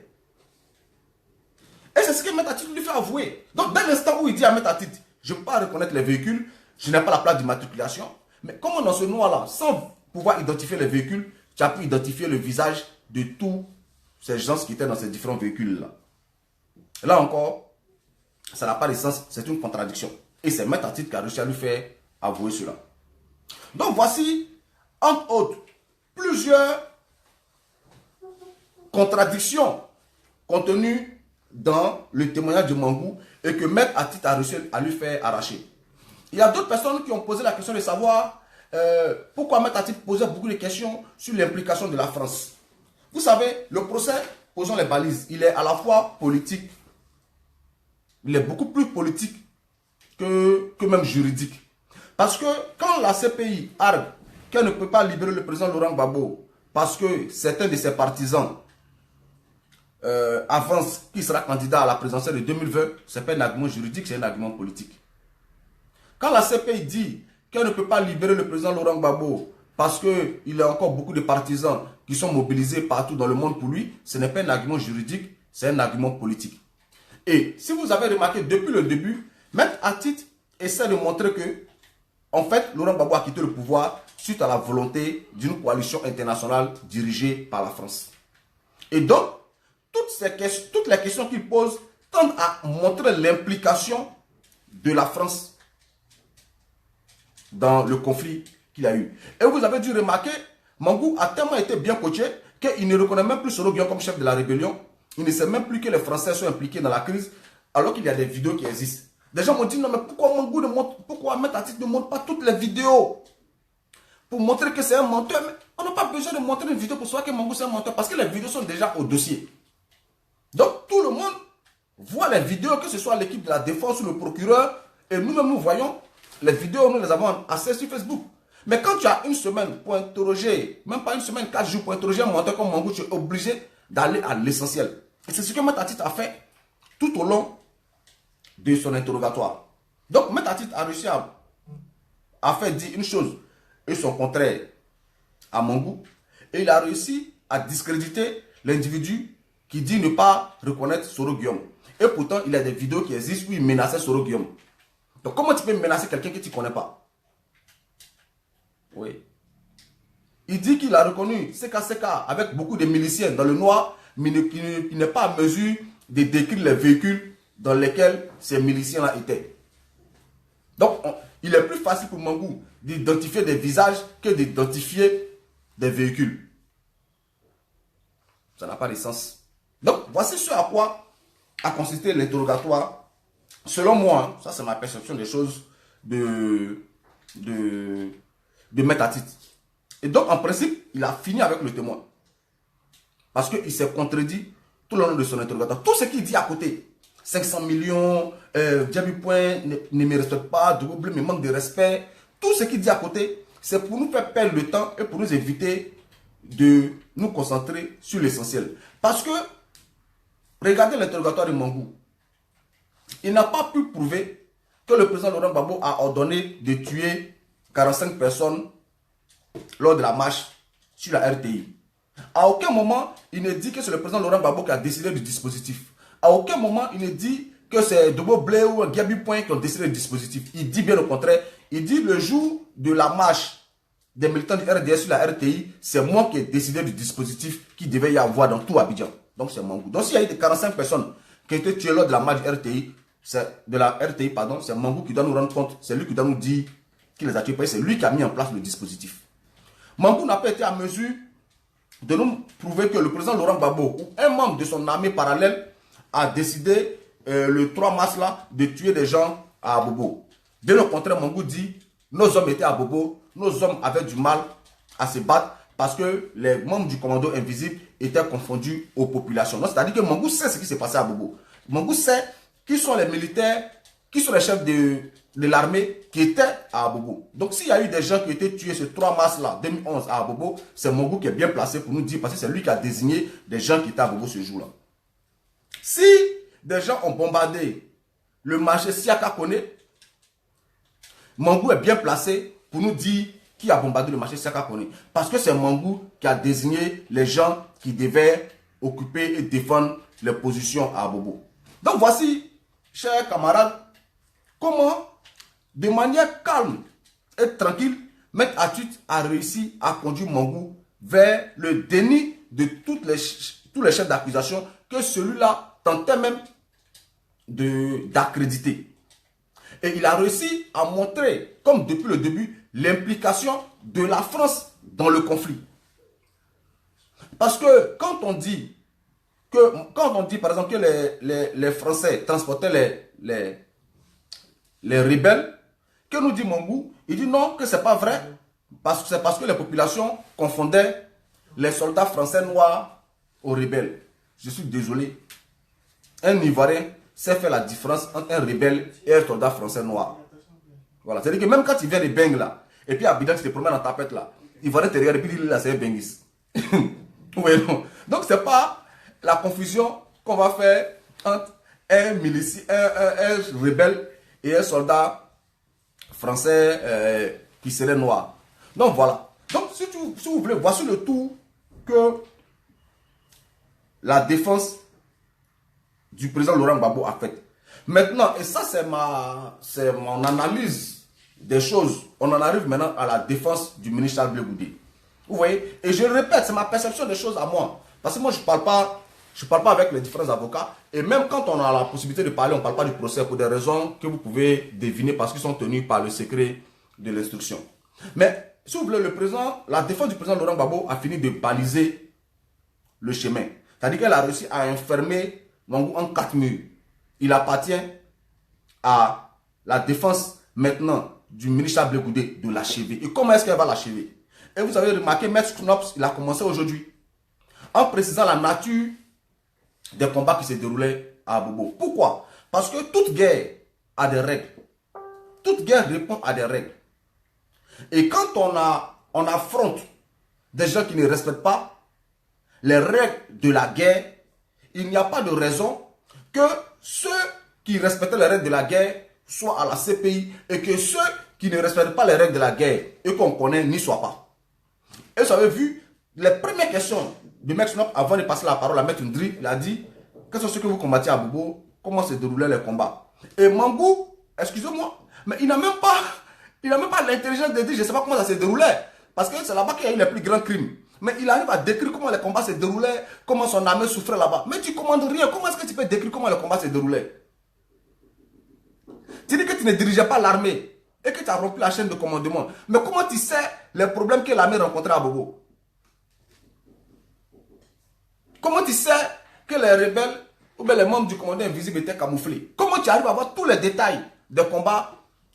Et c'est ce que Metatit lui fait avouer. Donc, dès l'instant où il dit à Metatit, je ne peux pas reconnaître les véhicules, je n'ai pas la plaque d'immatriculation. Mais comment dans ce noir-là, sans pouvoir identifier les véhicules, tu as pu identifier le visage de tous ces gens qui étaient dans ces différents véhicules-là? Là encore, ça n'a pas de sens, c'est une contradiction. Et c'est Metatit qui a réussi à lui faire avouer cela. Donc voici, entre autres, plusieurs contradictions contenues dans le témoignage de Mangou et que Metatit a réussi à lui faire arracher. Il y a d'autres personnes qui ont posé la question de savoir pourquoi Metatit posait beaucoup de questions sur l'implication de la France. Vous savez, le procès, posons les balises, il est à la fois politique. Il est beaucoup plus politique que même juridique. Parce que quand la CPI argue qu'elle ne peut pas libérer le président Laurent Gbagbo parce que certains de ses partisans avancent qu'il sera candidat à la présidentielle de 2020, ce n'est pas un argument juridique, c'est un argument politique. Quand la CPI dit qu'elle ne peut pas libérer le président Laurent Gbagbo parce qu'il y a encore beaucoup de partisans qui sont mobilisés partout dans le monde pour lui, ce n'est pas un argument juridique, c'est un argument politique. Et si vous avez remarqué depuis le début, Metatit essaie de montrer que, en fait, Laurent Gbagbo a quitté le pouvoir suite à la volonté d'une coalition internationale dirigée par la France. Et donc, toutes les questions qu'il pose tendent à montrer l'implication de la France dans le conflit qu'il a eu. Et vous avez dû remarquer, Mangou a tellement été bien coaché qu'il ne reconnaît même plus Soro Guillaume comme chef de la rébellion. Il ne sait même plus que les Français sont impliqués dans la crise, alors qu'il y a des vidéos qui existent. Des gens m'ont dit, non mais pourquoi Mangou pourquoi Metatit ne montre pas toutes les vidéos pour montrer que c'est un menteur? Mais on n'a pas besoin de montrer une vidéo pour savoir que Mangou c'est un menteur, parce que les vidéos sont déjà au dossier. Donc tout le monde voit les vidéos, que ce soit l'équipe de la défense ou le procureur, et nous-mêmes nous voyons les vidéos, nous les avons assez sur Facebook. Mais quand tu as une semaine pour interroger, même pas une semaine, 4 jours pour interroger un menteur comme Mangou, tu es obligé d'aller à l'essentiel. Et c'est ce que Metatit a fait tout au long de son interrogatoire. Donc Metatit a réussi à faire dire une chose et son contraire à Mangou. Et il a réussi à discréditer l'individu qui dit ne pas reconnaître Soro Guillaume. Et pourtant, il y a des vidéos qui existent où il menaçait Soro Guillaume. Donc comment tu peux menacer quelqu'un que tu ne connais pas? Oui. Il dit qu'il a reconnu CK avec beaucoup de miliciens dans le noir, mais qui n'est pas à mesure de décrire les véhicules dans lesquels ces miliciens-là étaient. Donc, il est plus facile pour Mangou d'identifier des visages que d'identifier des véhicules. Ça n'a pas de sens. Donc, voici ce à quoi a consisté l'interrogatoire. Selon moi, ça c'est ma perception des choses, de de mettre à titre. Et donc, en principe, il a fini avec le témoin. Parce qu'il s'est contredit tout le long de son interrogatoire. Tout ce qu'il dit à côté, 500 millions, Djaby Point ne me respecte pas, Double me manque de respect. Tout ce qu'il dit à côté, c'est pour nous faire perdre le temps et pour nous éviter de nous concentrer sur l'essentiel. Parce que, regardez l'interrogatoire de Mangou. Il n'a pas pu prouver que le président Laurent Gbagbo a ordonné de tuer 45 personnes lors de la marche sur la RTI. À aucun moment, il ne dit que c'est le président Laurent Gbagbo qui a décidé du dispositif. À aucun moment, il ne dit que c'est Dobo Blé ou Djaby Point qui ont décidé du dispositif. Il dit bien au contraire. Il dit le jour de la marche des militants du RDS sur la RTI, c'est moi qui ai décidé du dispositif qui devait y avoir dans tout Abidjan. Donc c'est Mangou. Donc s'il y a eu des 45 personnes qui ont été tuées lors de la marche de la RTI, pardon, c'est Mangou qui doit nous rendre compte, c'est lui qui doit nous dire qu'il les a tués, c'est lui qui a mis en place le dispositif. Mangou n'a pas été à mesure de nous prouver que le président Laurent Gbagbo ou un membre de son armée parallèle a décidé le 3 mars là de tuer des gens à Abobo. Dès le contraire, Mangou dit nos hommes étaient à Bobo, nos hommes avaient du mal à se battre parce que les membres du commando invisible étaient confondus aux populations. C'est-à-dire que Mangou sait ce qui s'est passé à Bobo. Mangou sait qui sont les militaires, qui sont les chefs de l'armée qui étaient à Abobo. Donc s'il y a eu des gens qui ont été tués ce 3 mars là, 2011 à Abobo, c'est Mangou qui est bien placé pour nous dire, parce que c'est lui qui a désigné des gens qui étaient à Abobo ce jour-là. Si des gens ont bombardé le marché Siaka Kone, Mangou est bien placé pour nous dire qui a bombardé le marché Siaka Kone. Parce que c'est Mangou qui a désigné les gens qui devaient occuper et défendre les positions à Abobo. Donc voici, chers camarades, comment, de manière calme et tranquille, Maître Atut a réussi à conduire Mangou vers le déni de tous les chefs d'accusation que celui-là tentait même d'accréditer. Et il a réussi à montrer, comme depuis le début, l'implication de la France dans le conflit. Parce que quand on dit par exemple que les Français transportaient les rebelles, que nous dit Mangou? Il dit non, que c'est pas vrai, c'est parce que les populations confondaient les soldats français noirs aux rebelles. Je suis désolé. Un Ivoirien sait faire la différence entre un rebelle et un soldat français noir. Voilà. C'est-à-dire que même quand tu viens de Beng là, et puis à Abidjan, tu te promènes dans ta pète là, Ivoirien te regarde et puis il dit là, c'est un Bengis. Oui, non. Donc, c'est pas la confusion qu'on va faire entre un rebelle et un soldat français qui serait noir. Donc, voilà. Donc, si vous voulez, voici le tour que la défense du président Laurent Gbagbo a fait. Maintenant, et ça c'est mon analyse des choses, on en arrive maintenant à la défense du ministre Charles Blé Goudé. Vous voyez? Et je le répète, c'est ma perception des choses à moi. Parce que moi, je ne parle pas avec les différents avocats. Et même quand on a la possibilité de parler, on ne parle pas du procès pour des raisons que vous pouvez deviner parce qu'ils sont tenus par le secret de l'instruction. Mais, si vous voulez, la défense du président Laurent Gbagbo a fini de baliser le chemin. C'est-à-dire qu'elle a réussi à enfermer Mangou en 4 murs. Il appartient à la défense maintenant du ministre Blé Goudé de l'achever. Et comment est-ce qu'elle va l'achever? Et vous avez remarqué, Maître Knops, il a commencé aujourd'hui en précisant la nature des combats qui se déroulaient à Abobo. Pourquoi? Parce que toute guerre a des règles. Toute guerre répond à des règles. Et quand on affronte des gens qui ne respectent pas les règles de la guerre, il n'y a pas de raison que ceux qui respectaient les règles de la guerre soient à la CPI et que ceux qui ne respectent pas les règles de la guerre et qu'on connaît n'y soient pas. Et vous avez vu, les premières questions de Maître Snop avant de passer la parole à Maître Ndri, il a dit, qu'est-ce que vous combattiez à Bobo? Comment se déroulaient les combats? Et Mangou, excusez-moi, mais il n'a même pas l'intelligence de dire, je ne sais pas comment ça se déroulait. Parce que c'est là-bas qu'il y a eu les plus grands crimes. Mais il arrive à décrire comment les combats se déroulaient, comment son armée souffrait là-bas. Mais tu ne commandes rien. Comment est-ce que tu peux décrire comment les combats se déroulaient? Tu dis que tu ne dirigeais pas l'armée et que tu as rompu la chaîne de commandement. Mais comment tu sais les problèmes que l'armée rencontrait à Bobo? Comment tu sais que les rebelles ou bien les membres du commandement invisible étaient camouflés? Comment tu arrives à voir tous les détails des combats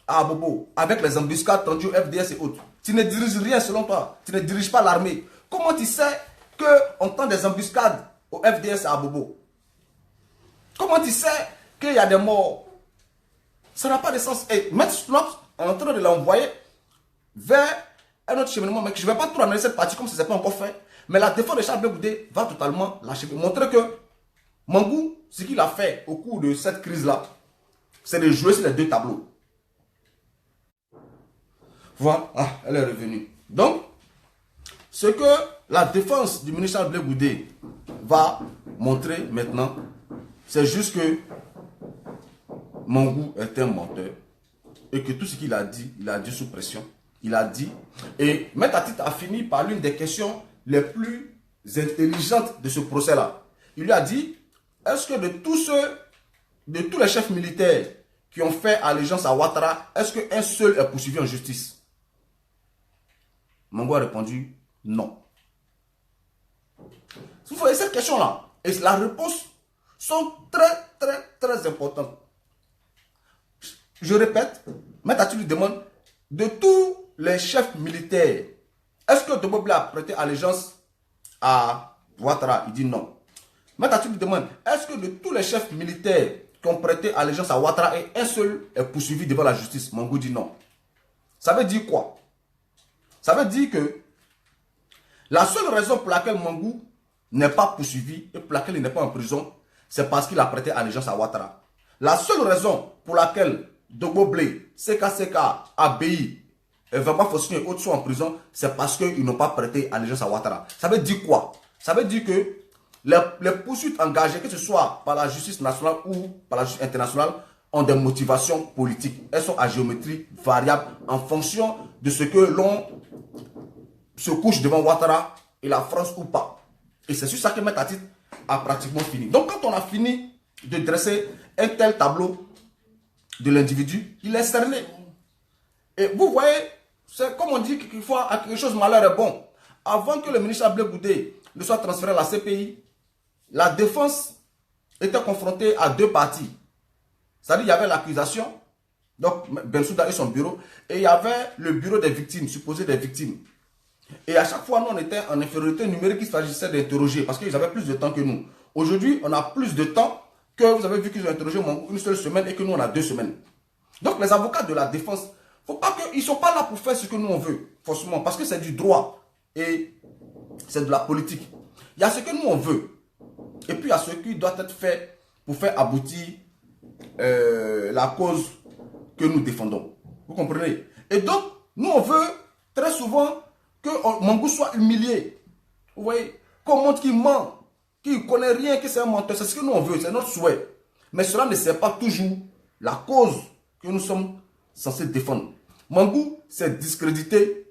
à Bobo avec les embuscades tendues FDS et autres? Tu ne diriges rien selon toi. Tu ne diriges pas l'armée. Comment tu sais qu'on tend des embuscades au FDS à Bobo? Comment tu sais qu'il y a des morts? Ça n'a pas de sens. Et Maître Snot est en train de l'envoyer vers un autre cheminement. Mais je ne vais pas trop analyser cette partie comme si ce n'est pas encore fait. Mais la défense de Charles Blé Goudé va totalement l'achever. Montrer que Mangou, ce qu'il a fait au cours de cette crise-là, c'est de jouer sur les deux tableaux. Voilà, elle est revenue. Donc, ce que la défense du ministre Charles Blé Goudé va montrer maintenant, c'est juste que Mangou est un menteur et que tout ce qu'il a dit sous pression. Il a dit, et Maître Atit a fini par l'une des questions les plus intelligentes de ce procès-là. Il lui a dit, est-ce que de tous les chefs militaires qui ont fait allégeance à Ouattara, est-ce qu'un seul est poursuivi en justice? Mangou a répondu, non. Vous voyez cette question-là, et la réponse sont très importantes. Je répète, Maître Atit lui demande, de tous les chefs militaires, est-ce que Dobo Blé a prêté allégeance à Ouattara? Il dit non. Maître Atit lui demande, est-ce que de tous les chefs militaires qui ont prêté allégeance à Ouattara, et un seul est poursuivi devant la justice? Mangou dit non. Ça veut dire quoi? Ça veut dire que la seule raison pour laquelle Mangou n'est pas poursuivi et pour laquelle il n'est pas en prison, c'est parce qu'il a prêté allégeance à Ouattara. La seule raison pour laquelle Dobo Blé, CKCK, ABI, Vamba Fossini et autres sont en prison, c'est parce qu'ils n'ont pas prêté allégeance à Ouattara. Ça veut dire quoi? Ça veut dire que les poursuites engagées, que ce soit par la justice nationale ou par la justice internationale, ont des motivations politiques. Elles sont à géométrie variable en fonction de ce que l'on se couche devant Ouattara et la France ou pas. Et c'est sur ça que Maître Atit a pratiquement fini. Donc quand on a fini de dresser un tel tableau de l'individu, il est cerné. Et vous voyez, c'est comme on dit qu'il faut à quelque chose malheur est bon. Avant que le ministre Blé Goudé ne soit transféré à la CPI, la défense était confrontée à deux parties. C'est-à-dire il y avait l'accusation, donc Bensouda et son bureau, et il y avait le bureau des victimes, supposé des victimes. Et à chaque fois, nous, on était en infériorité numérique, il s'agissait d'interroger, parce qu'ils avaient plus de temps que nous. Aujourd'hui, on a plus de temps que vous avez vu qu'ils ont interrogé une seule semaine et que nous, on a 2 semaines. Donc, les avocats de la défense, faut pas qu'ils ne sont pas là pour faire ce que nous, on veut, forcément, parce que c'est du droit et c'est de la politique. Il y a ce que nous, on veut, et puis il y a ce qui doit être fait pour faire aboutir la cause que nous défendons. Vous comprenez? Et donc, nous, on veut très souvent que Mangou soit humilié. Vous voyez? Qu'on montre qu'il ment, qu'il ne connaît rien, que c'est un menteur. C'est ce que nous, on veut, c'est notre souhait. Mais cela ne sert pas toujours la cause que nous sommes censés défendre. Mangou s'est discrédité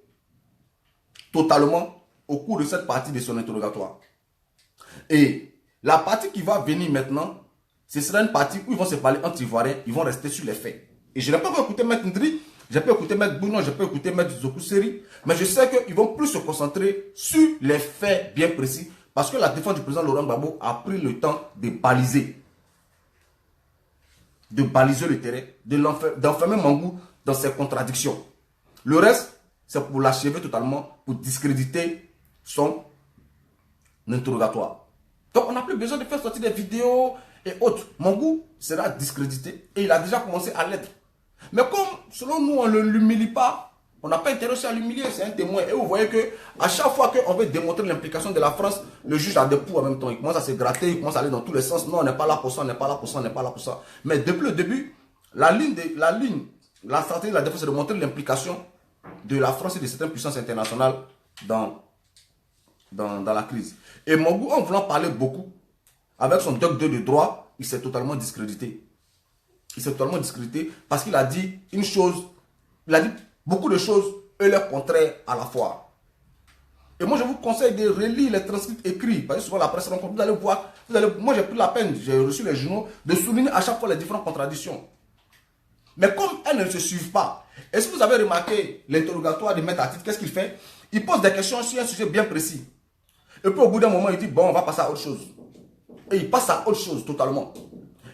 totalement au cours de cette partie de son interrogatoire. Et la partie qui va venir maintenant, ce sera une partie où ils vont se parler entre Ivoiriens, ils vont rester sur les faits. Et je n'ai pas écouté Maître Ndri, je peux écouter Maître Bounon, je peux écouter Maître Zokousseri, mais je sais qu'ils vont plus se concentrer sur les faits bien précis, parce que la défense du président Laurent Gbagbo a pris le temps de baliser le terrain, d'enfermer Mangou dans ses contradictions. Le reste, c'est pour l'achever totalement, pour discréditer son interrogatoire. Donc on n'a plus besoin de faire sortir des vidéos et autres. Mangou sera discrédité et il a déjà commencé à l'être. Mais comme selon nous on ne l'humilie pas, on n'a pas intérêt à l'humilier, c'est un témoin. Et vous voyez que à chaque fois qu'on veut démontrer l'implication de la France, le juge a des poux en même temps. Il commence à se gratter, il commence à aller dans tous les sens. Non, on n'est pas là pour ça, on n'est pas là pour ça, on n'est pas là pour ça. Mais depuis le début, la stratégie de la défense, c'est de montrer l'implication de la France et de certaines puissances internationales dans la crise. Et Mangou, en voulant parler beaucoup, avec son doc 2 de droit, il s'est totalement discrédité. Il s'est totalement discrédité parce qu'il a dit une chose, il a dit beaucoup de choses et leur contraire à la fois. Et moi, je vous conseille de relire les transcrits écrits, parce que souvent la presse rencontre, vous allez voir, moi j'ai pris la peine, j'ai reçu les journaux, de souligner à chaque fois les différentes contradictions. Mais comme elles ne se suivent pas, est-ce que vous avez remarqué l'interrogatoire de Maître Atit, qu'est-ce qu'il fait? Il pose des questions sur un sujet bien précis. Et puis au bout d'un moment, il dit, bon, on va passer à autre chose. Et il passe à autre chose totalement.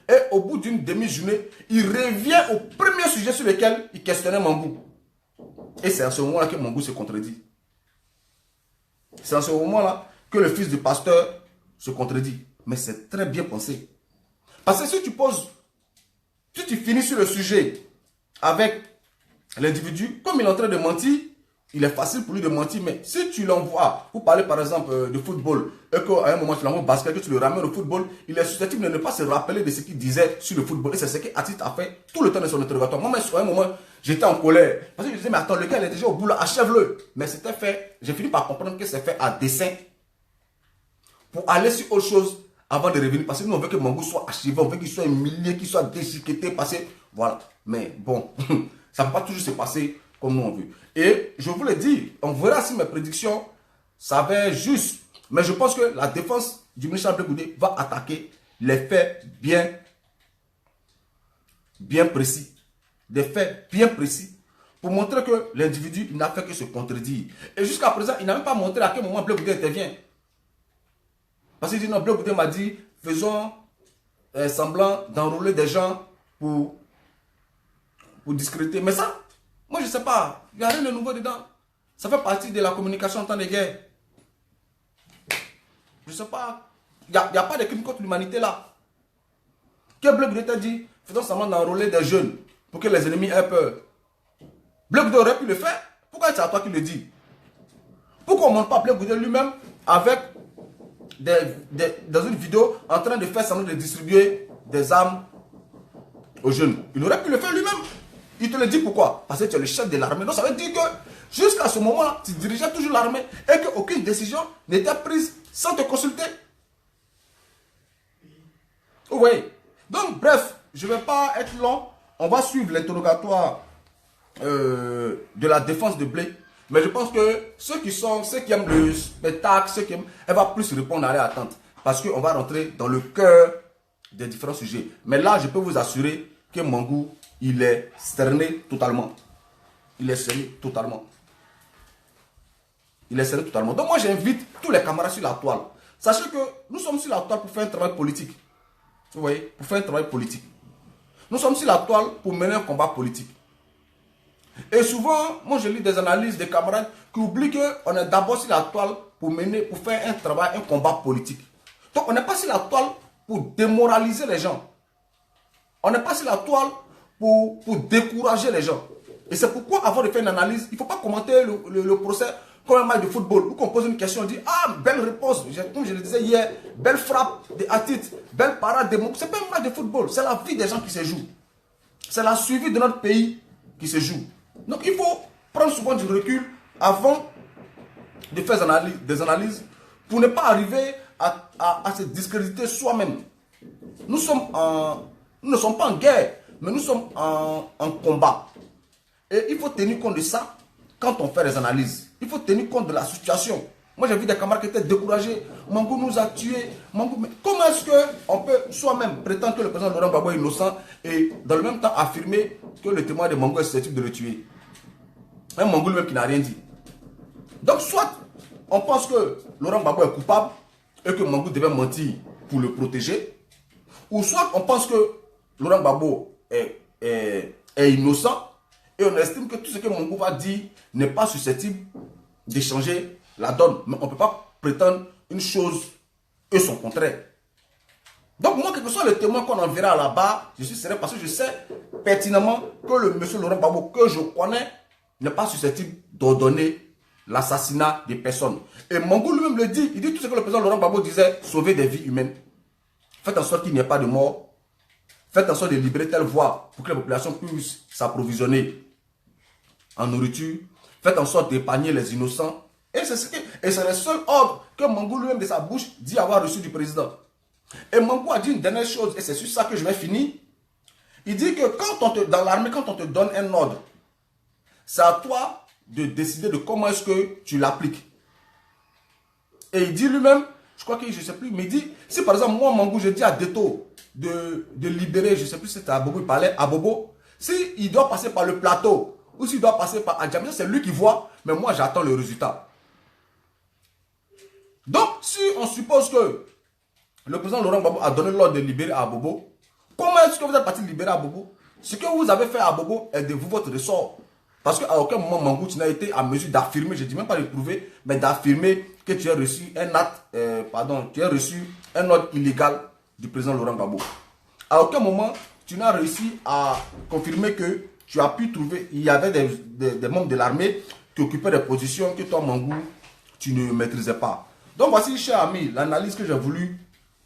Et au bout d'une demi-journée, il revient au premier sujet sur lequel il questionnait Mangou. Et c'est à ce moment-là que Mangou se contredit. C'est à ce moment-là que le fils du pasteur se contredit. Mais c'est très bien pensé. Parce que si tu finis sur le sujet avec l'individu, comme il est en train de mentir, il est facile pour lui de mentir. Mais si tu l'envoies, pour parler par exemple de football, et qu'à un moment tu l'envoies au basket, que tu le ramènes au football, il est susceptible de ne pas se rappeler de ce qu'il disait sur le football. Et c'est ce qu'Atit a fait tout le temps de son interrogatoire. Moi, à un moment, j'étais en colère. Parce que je disais, mais attends, le gars, il est déjà au bout là, achève-le. Mais c'était fait, j'ai fini par comprendre que c'est fait à dessein. Pour aller sur autre chose avant de revenir. Parce que nous, on veut que Mangou soit achevé, on veut qu'il soit humilié, qu'il soit déchiqueté, passé. Voilà. Mais bon, ça ne peut pas toujours se passer comme nous on veut. Et je vous l'ai dit, on verra si mes prédictions s'avèrent justes. Mais je pense que la défense du ministre Abdel Goudé va attaquer les faits bien précis. Des faits bien précis. Pour montrer que l'individu n'a fait que se contredire. Et jusqu'à présent, il n'a même pas montré à quel moment Abdel Goudé intervient. Parce qu'il dit non, Abdel Goudé m'a dit, faisons semblant d'enrôler des gens pour discréditer. Mais ça, moi je ne sais pas, il n'y a rien de nouveau dedans. Ça fait partie de la communication en temps de guerre. Je ne sais pas, il n'y a pas de crime contre l'humanité là. Que Bleu Goudé t'a dit, faisons semblant d'enrôler des jeunes pour que les ennemis aient peur. Bleu Goudé aurait pu le faire. Pourquoi c'est à toi qui le dis? Pourquoi on ne montre pas Bleu Goudé lui-même avec dans une vidéo en train de faire semblant de distribuer des armes aux jeunes? Il aurait pu le faire lui-même. Il te le dit pourquoi? Parce que tu es le chef de l'armée. Donc ça veut dire que jusqu'à ce moment-là, tu dirigeais toujours l'armée et qu'aucune décision n'était prise sans te consulter. Vous voyez? Donc bref, je ne vais pas être long. On va suivre l'interrogatoire de la défense de Blé. Mais je pense que ceux qui aiment le spectacle, ceux qui aiment, elle va plus répondre à leur attente. Parce qu'on va rentrer dans le cœur des différents sujets. Mais là, je peux vous assurer que Mangou, il est cerné totalement. Il est cerné totalement. Il est cerné totalement. Donc moi, j'invite tous les camarades sur la toile. Sachez que nous sommes sur la toile pour faire un travail politique. Vous voyez? Pour faire un travail politique. Nous sommes sur la toile pour mener un combat politique. Et souvent, moi je lis des analyses des camarades qui oublient qu'on est d'abord sur la toile pour faire un travail, un combat politique. Donc on n'est pas sur la toile pour démoraliser les gens. On n'est pas sur la toile pour décourager les gens. Et c'est pourquoi avant de faire une analyse, il ne faut pas commenter le procès comme un match de football. Où on pose une question, on dit, ah, belle réponse, comme je le disais hier, belle frappe de Atit, belle parade de Mangou. Ce n'est pas un match de football, c'est la vie des gens qui se joue. C'est la survie de notre pays qui se joue. Donc il faut prendre souvent du recul avant de faire des analyses pour ne pas arriver à se discréditer soi-même. Nous ne sommes pas en guerre, mais nous sommes en combat. Et il faut tenir compte de ça quand on fait des analyses. Il faut tenir compte de la situation. Moi j'ai vu des camarades qui étaient découragés. Mangou nous a tués. Mais comment est-ce qu'on peut soi-même prétendre que le président Laurent Gbagbo est innocent et dans le même temps affirmer que le témoin de Mangou est susceptible de le tuer? Un Mangou lui-même qui n'a rien dit. Donc soit on pense que Laurent Gbagbo est coupable et que Mangou devait mentir pour le protéger, ou soit on pense que Laurent Gbagbo est innocent et on estime que tout ce que Mangou va dire n'est pas susceptible de changer la donne. Mais on ne peut pas prétendre une chose et son contraire. Donc moi, quel que soit le témoin qu'on enverra là-bas, je suis serein parce que je sais pertinemment que le monsieur Laurent Gbagbo que je connais n'est pas susceptible d'ordonner l'assassinat des personnes. Et Mangou lui-même le dit, il dit tout ce que le président Laurent Gbagbo disait, sauver des vies humaines. Faites en sorte qu'il n'y ait pas de mort. Faites en sorte de libérer telle voie pour que la population puisse s'approvisionner en nourriture. Faites en sorte d'épargner les innocents. Et c'est le seul ordre que Mangou lui-même de sa bouche dit avoir reçu du président. Et Mangou a dit une dernière chose, et c'est sur ça que je vais finir. Il dit que dans l'armée, quand on te donne un ordre, c'est à toi de décider de comment est-ce que tu l'appliques. Et il dit lui-même, je crois que je ne sais plus, mais il dit, si par exemple moi Mangou, je dis à Deto de libérer, je ne sais plus si c'était à Bobo, il parlait à Bobo, s'il doit passer par le plateau, ou s'il doit passer par Adjamisa, c'est lui qui voit, mais moi j'attends le résultat. Donc, si on suppose que le président Laurent Gbagbo a donné l'ordre de libérer Abobo, comment est-ce que vous êtes parti libérer Abobo? Ce que vous avez fait à Abobo est de vous votre ressort. Parce qu'à aucun moment, Mangou, tu n'as été à mesure d'affirmer, je ne dis même pas de prouver, mais d'affirmer que tu as reçu un acte, tu as reçu un ordre illégal du président Laurent Gbagbo. À aucun moment, tu n'as réussi à confirmer que tu as pu trouver, il y avait des membres de l'armée qui occupaient des positions que toi, Mangou, tu ne maîtrisais pas. Donc voici, chers amis, l'analyse que j'ai voulu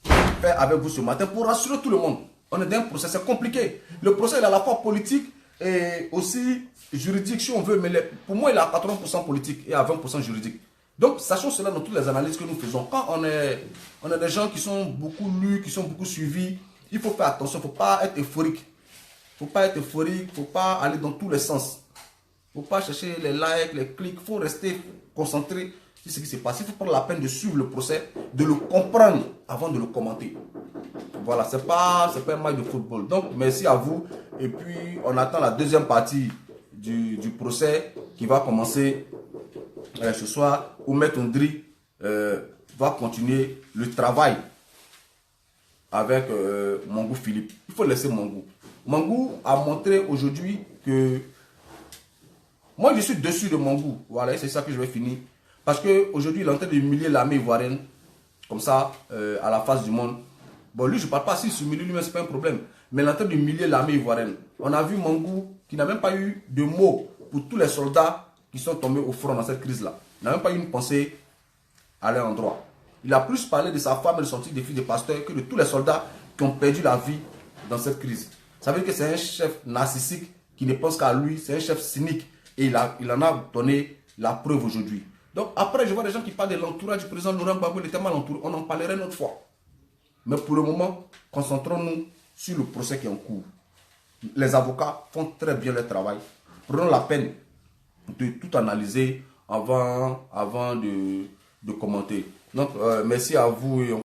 faire avec vous ce matin pour rassurer tout le monde. On est dans un procès, c'est compliqué. Le procès est à la fois politique et aussi juridique si on veut, mais pour moi il est à 80% politique et à 20% juridique. Donc sachons cela dans toutes les analyses que nous faisons. Quand on a des gens qui sont beaucoup lus, qui sont beaucoup suivis, il faut faire attention, il ne faut pas être euphorique. Il ne faut pas être euphorique, il ne faut pas aller dans tous les sens. Il ne faut pas chercher les likes, les clics, il faut rester concentré sur ce qui s'est passé. Il faut prendre la peine de suivre le procès, de le comprendre avant de le commenter. Voilà, ce n'est pas un match de football. Donc merci à vous. Et puis on attend la deuxième partie du procès qui va commencer ce soir où Maître Ondri va continuer le travail avec Mangou Philippe. Il faut laisser Mangou. Mangou a montré aujourd'hui que moi je suis dessus de Mangou. Voilà, c'est ça que je vais finir. Parce qu'aujourd'hui il est en train de humilier l'armée ivoirienne comme ça à la face du monde. Bon, lui je ne parle pas si s'humilie lui-même, ce n'est pas un problème. Mais il est en train de humilier l'armée ivoirienne. On a vu Mangou qui n'a même pas eu de mots pour tous les soldats qui sont tombés au front dans cette crise-là. Il n'a même pas eu une pensée à leur endroit. Il a plus parlé de sa femme et de son petit défi de pasteur que de tous les soldats qui ont perdu la vie dans cette crise. Ça veut dire que c'est un chef narcissique qui ne pense qu'à lui, c'est un chef cynique. Et il en a donné la preuve aujourd'hui. Donc après, je vois des gens qui parlent de l'entourage du président Laurent Gbagbo, il était mal entouré. On en parlerait une autre fois. Mais pour le moment, concentrons-nous sur le procès qui est en cours. Les avocats font très bien leur travail. Prenons la peine de tout analyser avant de commenter. Donc, merci à vous et